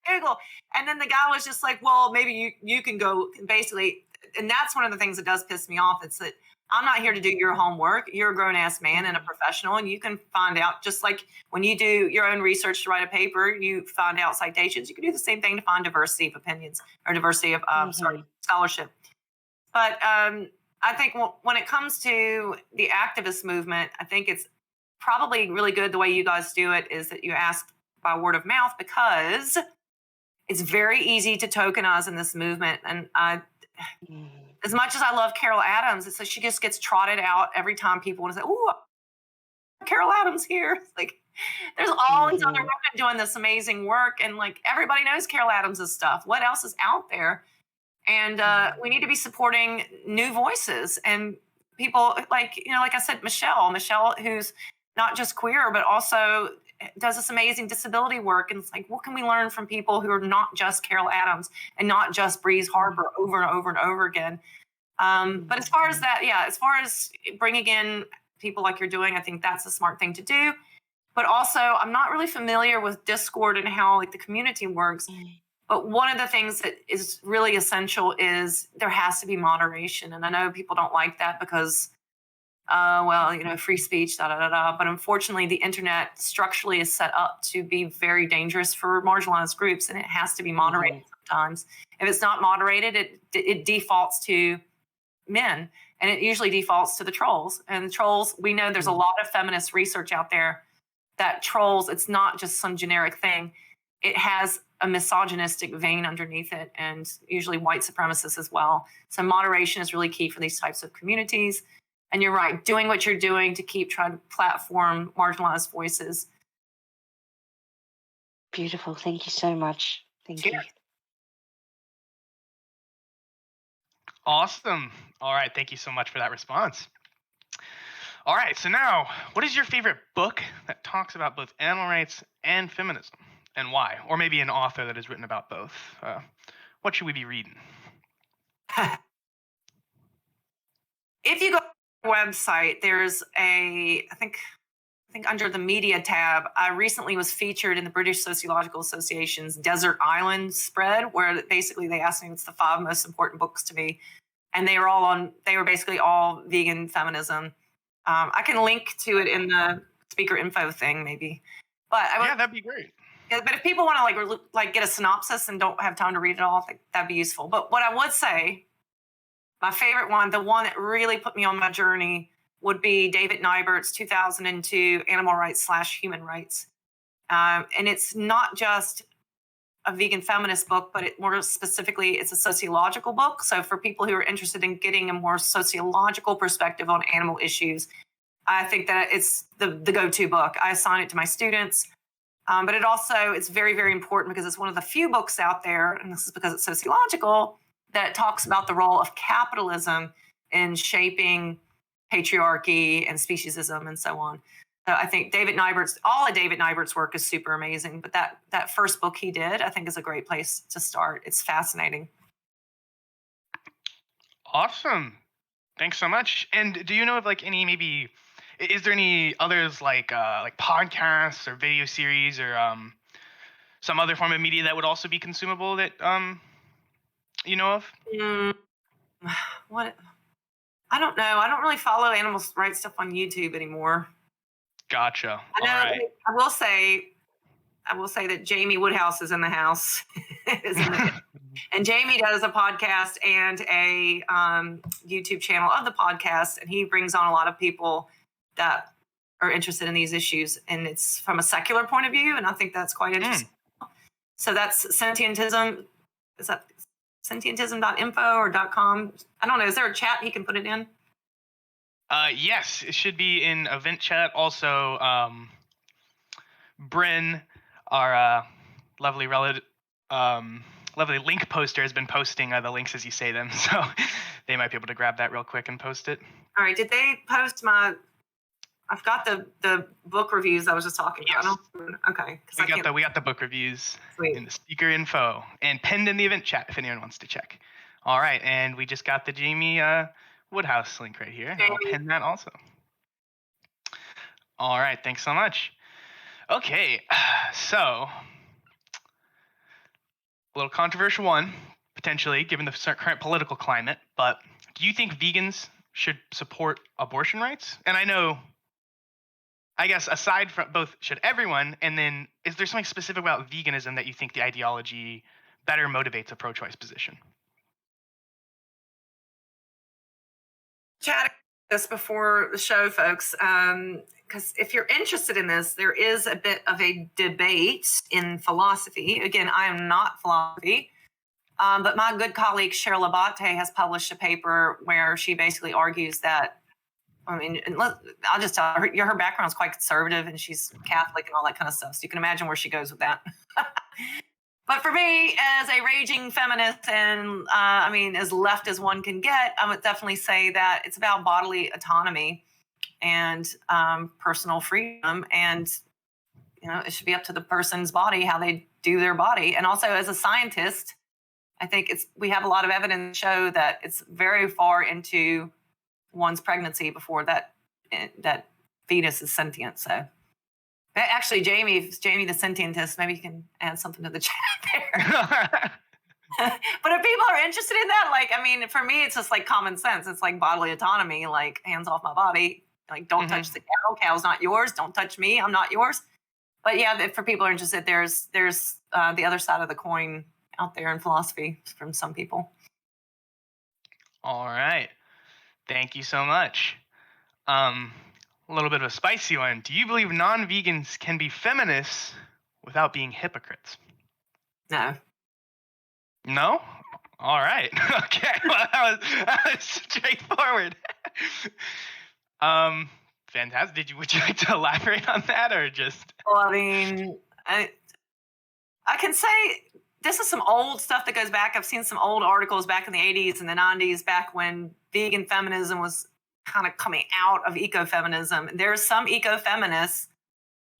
Google. And then the guy was just like, well, maybe you can go, basically. And that's one of the things that does piss me off. It's that I'm not here to do your homework. You're a grown ass man and a professional, and you can find out, just like when you do your own research to write a paper, you find out citations. You can do the same thing to find diversity of opinions, or diversity of scholarship. But I think when it comes to the activist movement, I think it's probably really good the way you guys do it is that you ask by word of mouth, because it's very easy to tokenize in this movement. And as much as I love Carol Adams, it's like she just gets trotted out every time people want to say, "Oh, Carol Adams here." It's like, there's all these other women doing this amazing work, and like everybody knows Carol Adams' stuff. What else is out there? And we need to be supporting new voices and people like I said, Michelle, who's not just queer, but also does this amazing disability work. And it's like, what can we learn from people who are not just Carol Adams and not just Breeze Harbor over and over and over again? But as far as that, as far as bringing in people like you're doing, I think that's a smart thing to do. But also, I'm not really familiar with Discord and how like the community works. But one of the things that is really essential is there has to be moderation. And I know people don't like that because free speech, But unfortunately, the internet structurally is set up to be very dangerous for marginalized groups, and it has to be moderated sometimes. If it's not moderated, it defaults to men, and it usually defaults to the trolls. And the trolls, we know there's a lot of feminist research out there that trolls, it's not just some generic thing. It has a misogynistic vein underneath it, and usually white supremacists as well. So moderation is really key for these types of communities. And you're right, doing what you're doing to keep trying to platform marginalized voices. Beautiful. Thank you so much. Thank you. Awesome. All right. Thank you so much for that response. All right. So now, what is your favorite book that talks about both animal rights and feminism, and why? Or maybe an author that has written about both. What should we be reading? If you go to the website, there's I think under the media tab, I recently was featured in the British Sociological Association's Desert Island spread, where basically they asked me what's the 5 most important books to me. And they were basically all vegan feminism. I can link to it in the speaker info thing, maybe. But that'd be great. But if people want to like get a synopsis and don't have time to read it all, I think that'd be useful. But what I would say, my favorite one, the one that really put me on my journey, would be David Nybert's 2002 Animal Rights / Human Rights. And it's not just a vegan feminist book, but more specifically, it's a sociological book. So for people who are interested in getting a more sociological perspective on animal issues, I think that it's the go-to book. I assign it to my students. But it's very, very important because it's one of the few books out there, and this is because it's sociological, that talks about the role of capitalism in shaping patriarchy and speciesism and so on. So I think all of David Nybert's work is super amazing, but that first book he did, I think, is a great place to start. It's fascinating. Awesome. Thanks so much. And do you know of like any maybe is there any others like podcasts or video series or some other form of media that would also be consumable that you know of? Mm, what? I don't know. I don't really follow animal rights stuff on YouTube anymore. Gotcha. I All know. right. I will say that Jamie Woodhouse is in the house. And Jamie does a podcast and a YouTube channel of the podcast, and he brings on a lot of people that are interested in these issues, and it's from a secular point of view, and I think that's quite interesting. So that's sentientism. Is that sentientism.info or .com? I don't know. Is there a chat he can put it in? Yes, it should be in event chat. Also, Bryn, our lovely relative, lovely link poster, has been posting the links as you say them, so they might be able to grab that real quick and post it. All right. Did they post my? I've got the book reviews I was just talking about. Okay. We got the book reviews Sweet. in the speaker info and pinned in the event chat if anyone wants to check. All right, and we just got the Jamie Woodhouse link right here. I'll pin that also. All right, thanks so much. Okay, so a little controversial one, potentially, given the current political climate, but do you think vegans should support abortion rights? And I guess aside from both, should everyone, and then is there something specific about veganism that you think the ideology better motivates a pro-choice position? Chatting this before the show, folks, because if you're interested in this, there is a bit of a debate in philosophy. Again, I am not philosophy, but my good colleague Cheryl Labate has published a paper where she basically argues that, I mean, I'll just tell her, her background is quite conservative and she's Catholic and all that kind of stuff. So you can imagine where she goes with that. But for me, as a raging feminist and I mean, as left as one can get, I would definitely say that it's about bodily autonomy and personal freedom. And, you know, it should be up to the person's body, how they do their body. And also as a scientist, I think we have a lot of evidence to show that it's very far into one's pregnancy before that fetus is sentient. So actually, Jamie the sentientist, maybe you can add something to the chat there. But if people are interested in that, like, I mean, for me, it's just like common sense. It's like bodily autonomy, like hands off my body. Like, don't touch the cow. Cow's not yours. Don't touch me. I'm not yours. But yeah, for people who are interested, there's the other side of the coin out there in philosophy from some people. All right. Thank you so much. A little bit of a spicy one. Do you believe non-vegans can be feminists without being hypocrites? No. No? All right. Okay. Well, that was straightforward. Fantastic. Would you like to elaborate on that or just? Well, I mean, I can say this is some old stuff that goes back. I've seen some old articles back in the 80s and the 90s, back when vegan feminism was kind of coming out of ecofeminism. There are some ecofeminists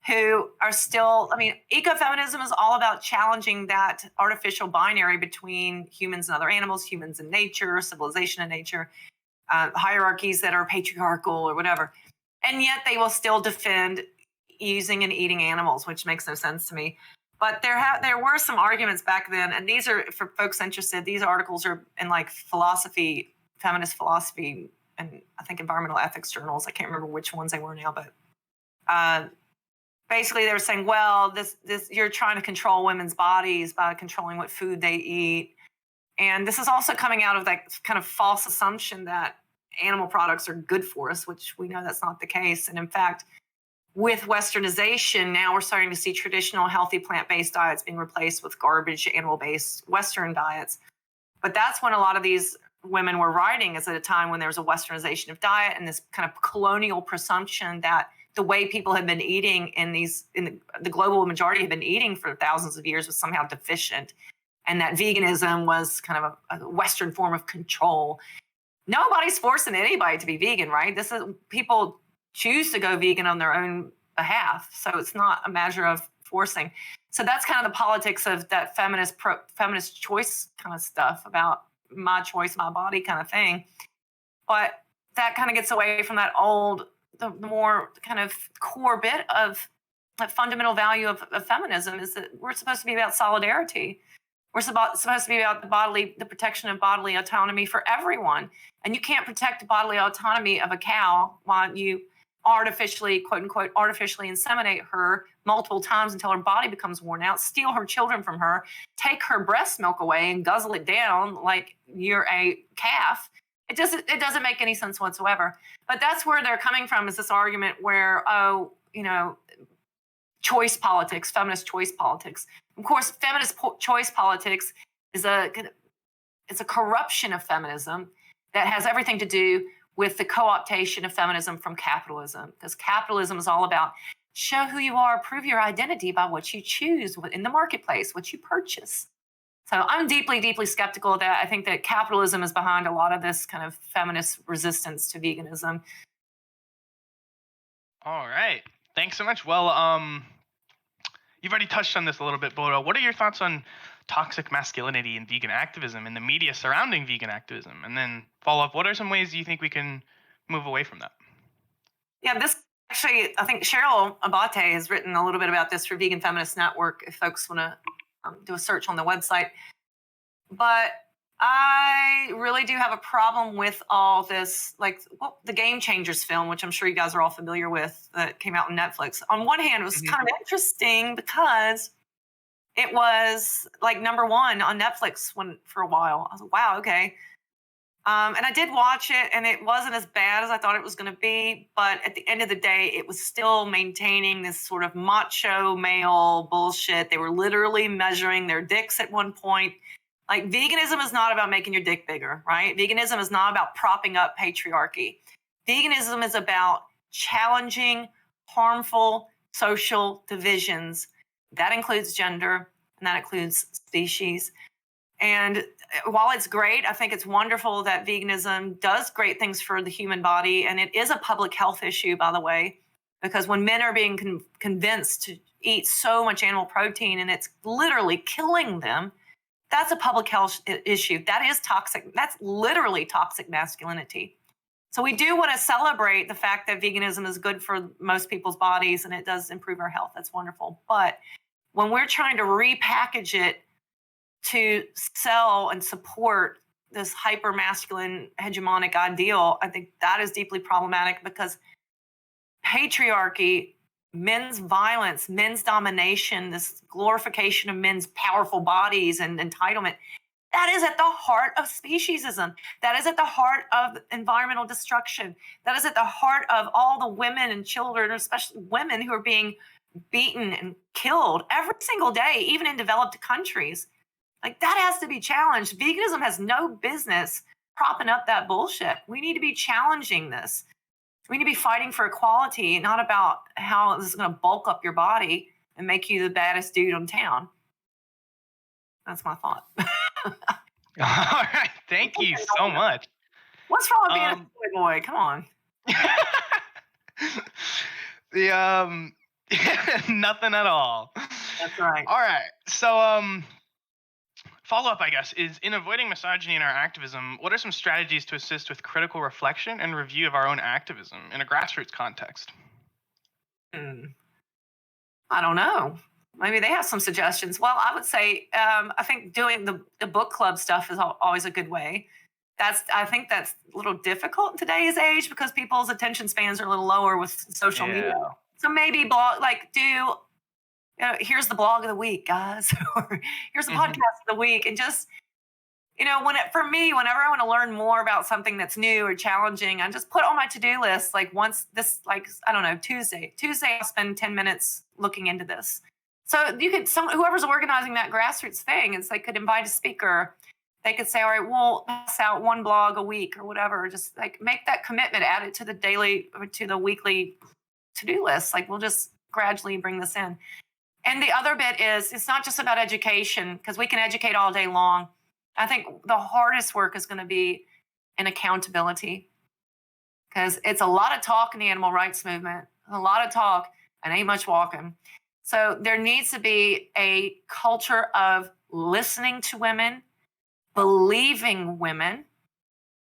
who are still, I mean, ecofeminism is all about challenging that artificial binary between humans and other animals, humans and nature, civilization and nature, hierarchies that are patriarchal or whatever. And yet they will still defend using and eating animals, which makes no sense to me. But there were some arguments back then, and these are, for folks interested, these articles are in like philosophy, feminist philosophy, and I think environmental ethics journals. I can't remember which ones they were now, but basically they were saying, well, this you're trying to control women's bodies by controlling what food they eat. And this is also coming out of that kind of false assumption that animal products are good for us, which we know that's not the case. And in fact, with westernization, now we're starting to see traditional healthy plant-based diets being replaced with garbage animal-based Western diets. But that's when a lot of these women were writing, is at a time when there was a westernization of diet and this kind of colonial presumption that the way people had been eating in the global majority had been eating for thousands of years was somehow deficient, and that veganism was kind of a Western form of control. Nobody's forcing anybody to be vegan, right? This is, people choose to go vegan on their own behalf. So it's not a measure of forcing. So that's kind of the politics of that feminist choice kind of stuff about my choice, my body kind of thing. But that kind of gets away from that the more kind of core bit of that fundamental value of feminism is that we're supposed to be about solidarity. We're supposed to be about the protection of bodily autonomy for everyone. And you can't protect the bodily autonomy of a cow while you artificially, quote unquote, artificially inseminate her multiple times until her body becomes worn out, steal her children from her, take her breast milk away and guzzle it down like you're a calf. It doesn't make any sense whatsoever. But that's where they're coming from, is this argument where, choice politics, feminist choice politics. Of course, feminist choice politics is it's a corruption of feminism that has everything to do with the co-optation of feminism from capitalism, because capitalism is all about show who you are, prove your identity by what you choose in the marketplace, what you purchase. So I'm deeply, deeply skeptical of that. I think that capitalism is behind a lot of this kind of feminist resistance to veganism. All right. Thanks so much. Well, you've already touched on this a little bit, but what are your thoughts on toxic masculinity and vegan activism and the media surrounding vegan activism? And then follow up, what are some ways you think we can move away from that? Yeah, this actually, I think Cheryl Abate has written a little bit about this for Vegan Feminist Network, if folks want to do a search on the website. But I really do have a problem with all this, like the Game Changers film, which I'm sure you guys are all familiar with, that came out on Netflix. On one hand, it was kind of interesting because it was like number one on Netflix for a while. I was like, wow, okay. And I did watch it, and it wasn't as bad as I thought it was going to be. But at the end of the day, it was still maintaining this sort of macho male bullshit. They were literally measuring their dicks at one point. Like, veganism is not about making your dick bigger, right? Veganism is not about propping up patriarchy. Veganism is about challenging harmful social divisions. That includes gender, and that includes species. And while it's great, I think it's wonderful that veganism does great things for the human body. And it is a public health issue, by the way, because when men are being convinced to eat so much animal protein and it's literally killing them, that's a public health issue. That is toxic. That's literally toxic masculinity. So we do want to celebrate the fact that veganism is good for most people's bodies and it does improve our health. That's wonderful. But when we're trying to repackage it to sell and support this hyper-masculine hegemonic ideal, I think that is deeply problematic, because patriarchy, men's violence, men's domination, this glorification of men's powerful bodies and entitlement, that is at the heart of speciesism. That is at the heart of environmental destruction. That is at the heart of all the women and children, especially women, who are being beaten and killed every single day, even in developed countries. Like, that has to be challenged. Veganism has no business propping up that bullshit. We need to be challenging this. We need to be fighting for equality, not about how this is going to bulk up your body and make you the baddest dude in town. That's my thought. All right. Thank you so much. What's wrong with being a soy boy? Come on. Nothing at all. That's right. All right. So, follow-up, I guess, is in avoiding misogyny in our activism, what are some strategies to assist with critical reflection and review of our own activism in a grassroots context? I don't know. Maybe they have some suggestions. Well, I would say I think doing the book club stuff is always a good way. I think that's a little difficult in today's age because people's attention spans are a little lower with social media. So maybe here's the blog of the week, guys, or here's the podcast of the week. And just, for me, whenever I want to learn more about something that's new or challenging, I just put on my to-do list, Tuesday, I'll spend 10 minutes looking into this. So whoever's organizing that grassroots thing, they could invite a speaker. They could say, all right, we'll pass out one blog a week or whatever. Just make that commitment, add it to the daily or to the weekly to-do list. We'll just gradually bring this in. And the other bit is, it's not just about education, because we can educate all day long. I think the hardest work is going to be in accountability, because it's a lot of talk in the animal rights movement, a lot of talk and ain't much walking. So there needs to be a culture of listening to women, believing women,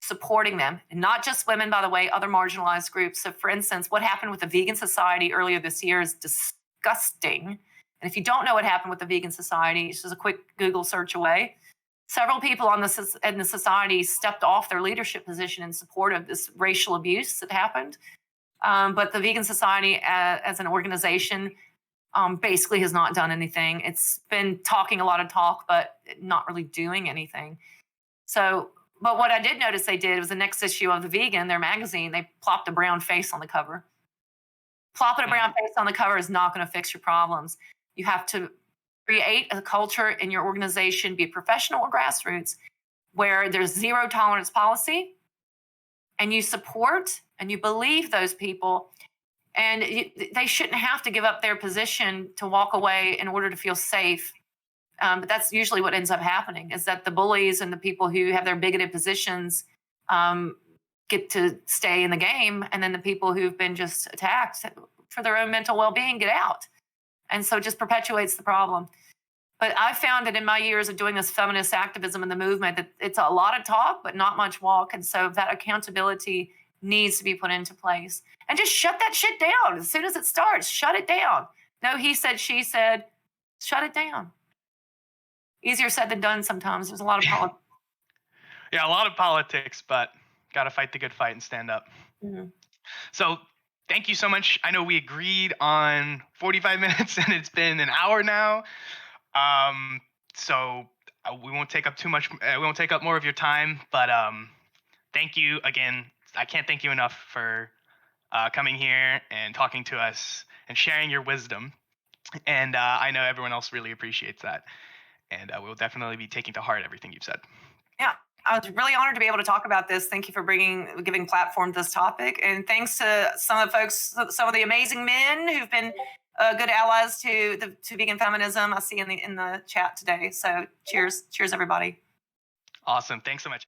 supporting them, and not just women, by the way, other marginalized groups. So, for instance, what happened with the Vegan Society earlier this year is disgusting. And if you don't know what happened with the Vegan Society, it's just a quick Google search away. Several people in the society stepped off their leadership position in support of this racial abuse that happened. But the Vegan Society as an organization basically has not done anything. It's been talking a lot of talk, but not really doing anything. So, but what I did notice they did was the next issue of The Vegan, their magazine, they plopped a brown face on the cover. Plopping a brown face on the cover is not going to fix your problems. You have to create a culture in your organization, be it professional or grassroots, where there's zero tolerance policy, and you support and you believe those people, and they shouldn't have to give up their position to walk away in order to feel safe. But that's usually what ends up happening, is that the bullies and the people who have their bigoted positions get to stay in the game, and then the people who've been just attacked for their own mental well-being get out. And so it just perpetuates the problem. But I found that in my years of doing this feminist activism in the movement, that it's a lot of talk, but not much walk. And so that accountability needs to be put into place. And just shut that shit down. As soon as it starts, shut it down. No, he said, she said, shut it down. Easier said than done sometimes. There's a lot of politics. Yeah, a lot of politics, but got to fight the good fight and stand up. Mm-hmm. So thank you so much. I know we agreed on 45 minutes and it's been an hour now. So we won't take up too much. We won't take up more of your time, but thank you again. I can't thank you enough for coming here and talking to us and sharing your wisdom. And I know everyone else really appreciates that. And we'll definitely be taking to heart everything you've said. Yeah, I was really honored to be able to talk about this. Thank you for giving platform to this topic. And thanks to some of the folks, some of the amazing men who've been good allies to vegan feminism. I see in the chat today. So cheers, everybody. Awesome. Thanks so much.